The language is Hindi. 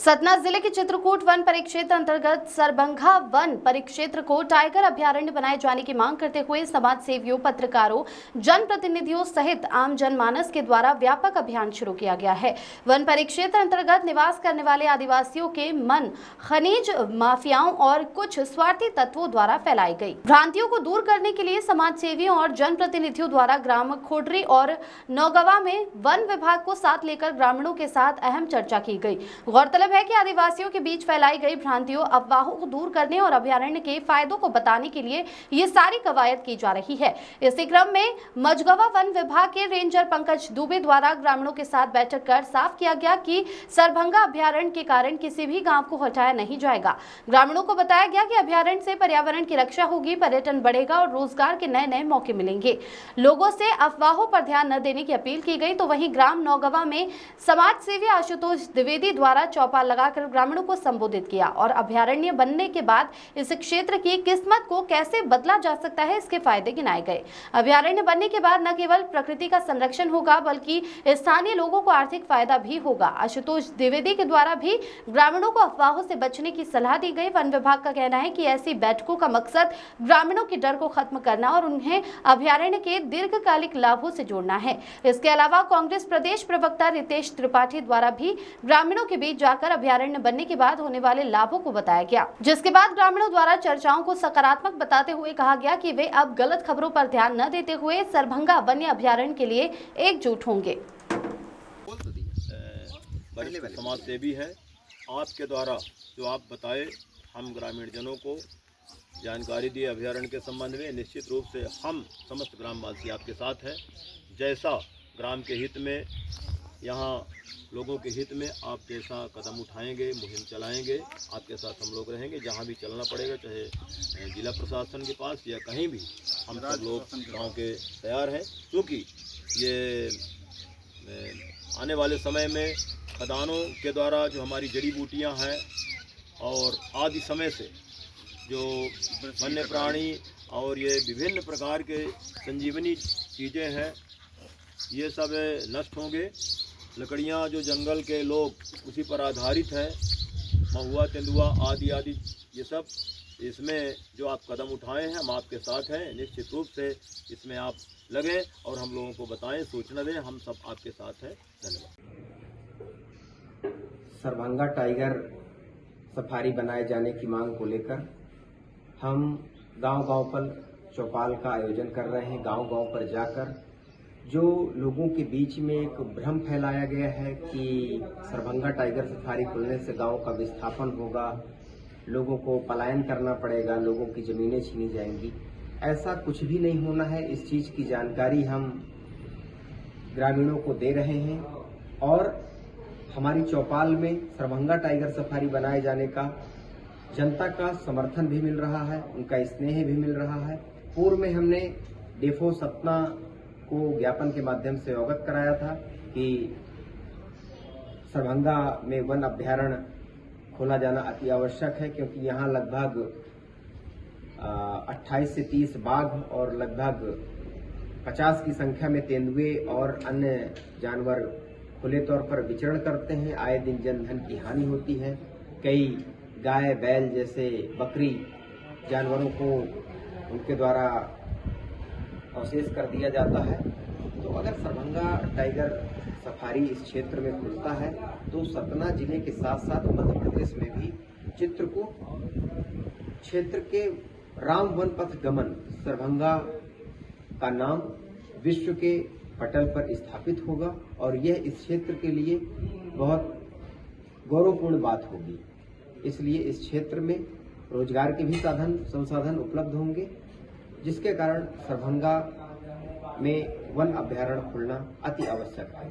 सतना जिले के चित्रकूट वन परिक्षेत्र अंतर्गत सरबंगा वन परिक्षेत्र को टाइगर अभयारण्य बनाए जाने की मांग करते हुए समाज सेवियों, पत्रकारों, जनप्रतिनिधियों सहित आम जनमानस के द्वारा व्यापक अभियान शुरू किया गया है। वन परिक्षेत्र अंतर्गत निवास करने वाले आदिवासियों के मन खनिज माफियाओं और कुछ स्वार्थी तत्वों द्वारा फैलाई गई भ्रांतियों को दूर करने के लिए समाज सेवियों और जनप्रतिनिधियों द्वारा ग्राम खोडरी और नौगवा में वन विभाग को साथ लेकर ग्रामीणों के साथ अहम चर्चा की गई। गौरतलब है कि आदिवासियों के बीच फैलाई गई भ्रांतियों, अफवाहों को दूर करने और अभयारण्य के फायदों को बताने के लिए ये सारी कवायद की जा रही है। इसी क्रम में मझगवा वन विभाग के रेंजर पंकज दुबे द्वारा ग्रामीणों के साथ बैठक कर साफ किया गया कि सरभंगा अभयारण्य के कारण किसी भी गांव को हटाया नहीं जाएगा। ग्रामीणों को बताया गया कि अभयारण्य से पर्यावरण की रक्षा होगी, पर्यटन बढ़ेगा और रोजगार के नए नए मौके मिलेंगे। लोगों से अफवाहों पर ध्यान न देने की अपील की गई। तो वहीं ग्राम नौगवा में समाज सेवी आशुतोष द्विवेदी द्वारा चौपाल लगाकर ग्रामीणों को संबोधित किया और अभयारण्य बनने के बाद इस क्षेत्र की किस्मत को कैसे बदला जा सकता है, इसके फायदे गिनाए गए। अभयारण्य बनने के बाद न केवल प्रकृति का संरक्षण होगा बल्कि स्थानीय लोगों को आर्थिक फायदा भी होगा। आशुतोष द्विवेदी के द्वारा भी ग्रामीणों को अफवाहों से बचने की सलाह दी गई। वन विभाग का कहना है कि ऐसी बैठकों का मकसद ग्रामीणों के डर को खत्म करना और उन्हें अभयारण्य के दीर्घकालिक लाभों से जोड़ना है। इसके अलावा कांग्रेस प्रदेश प्रवक्ता रितेश त्रिपाठी द्वारा भी ग्रामीणों के बीच जाकर अभयारण्य बनने के बाद होने वाले लाभों को बताया गया, जिसके बाद ग्रामीणों द्वारा चर्चाओं को सकारात्मक बताते हुए कहा गया कि वे अब गलत खबरों पर ध्यान न देते हुए सरभंगा वन्य अभयारण्य के लिए एकजुट होंगे। समाज सेवी है, आपके द्वारा जो आप बताए हम ग्रामीण जनों को जानकारी दी अभयारण्य के संबंध में, निश्चित रूप से हम समस्त ग्रामवासी आपके साथ हैं। जैसा ग्राम के हित में, यहाँ लोगों के हित में आप जैसा कदम उठाएंगे, मुहिम चलाएंगे, आपके साथ हम लोग रहेंगे। जहाँ भी चलना पड़ेगा, चाहे जिला प्रशासन के पास या कहीं भी, हम सब लोग गांव के तैयार हैं। क्योंकि ये आने वाले समय में खदानों के द्वारा जो हमारी जड़ी बूटियाँ हैं और आदि समय से जो वन्य प्राणी और ये विभिन्न प्रकार के संजीवनी चीज़ें हैं, ये सब नष्ट होंगे। लकड़ियाँ जो जंगल के लोग उसी पर आधारित हैं, महुआ, तेंदुआ आदि आदि, ये सब, इसमें जो आप कदम उठाए हैं हम आपके साथ हैं। निश्चित रूप से इसमें आप लगें और हम लोगों को बताएं, सूचना दें, हम सब आपके साथ हैं। धन्यवाद। सरभंगा टाइगर सफारी बनाए जाने की मांग को लेकर हम गांव-गांव पर चौपाल का आयोजन कर रहे हैं। गांव-गांव पर जाकर जो लोगों के बीच में एक भ्रम फैलाया गया है कि सरभंगा टाइगर सफारी खुलने से गांव का विस्थापन होगा, लोगों को पलायन करना पड़ेगा, लोगों की ज़मीनें छीनी जाएंगी, ऐसा कुछ भी नहीं होना है। इस चीज़ की जानकारी हम ग्रामीणों को दे रहे हैं और हमारी चौपाल में सरभंगा टाइगर सफारी बनाए जाने का जनता का समर्थन भी मिल रहा है, उनका स्नेह भी मिल रहा है। पूर्व में हमने डेफो सतना को ज्ञापन के माध्यम से अवगत कराया था कि सरभंगा में वन अभयारण्य खोला जाना अति आवश्यक है, क्योंकि यहाँ लगभग 28 से 30 बाघ और लगभग 50 की संख्या में तेंदुए और अन्य जानवर खुले तौर पर विचरण करते हैं। आए दिन जनधन की हानि होती है। कई गाय, बैल जैसे बकरी जानवरों को उनके द्वारा अवशेष कर दिया जाता है। तो अगर सरभंगा टाइगर सफारी इस क्षेत्र में खुलता है तो सतना जिले के साथ साथ मध्य प्रदेश में भी चित्रकूट क्षेत्र के राम वन पथ गमन सरभंगा का नाम विश्व के पटल पर स्थापित होगा और यह इस क्षेत्र के लिए बहुत गौरवपूर्ण बात होगी। इसलिए इस क्षेत्र में रोजगार के भी संसाधन उपलब्ध होंगे, जिसके कारण सरभंगा में वन अभयारण्य खुलना अति आवश्यक है।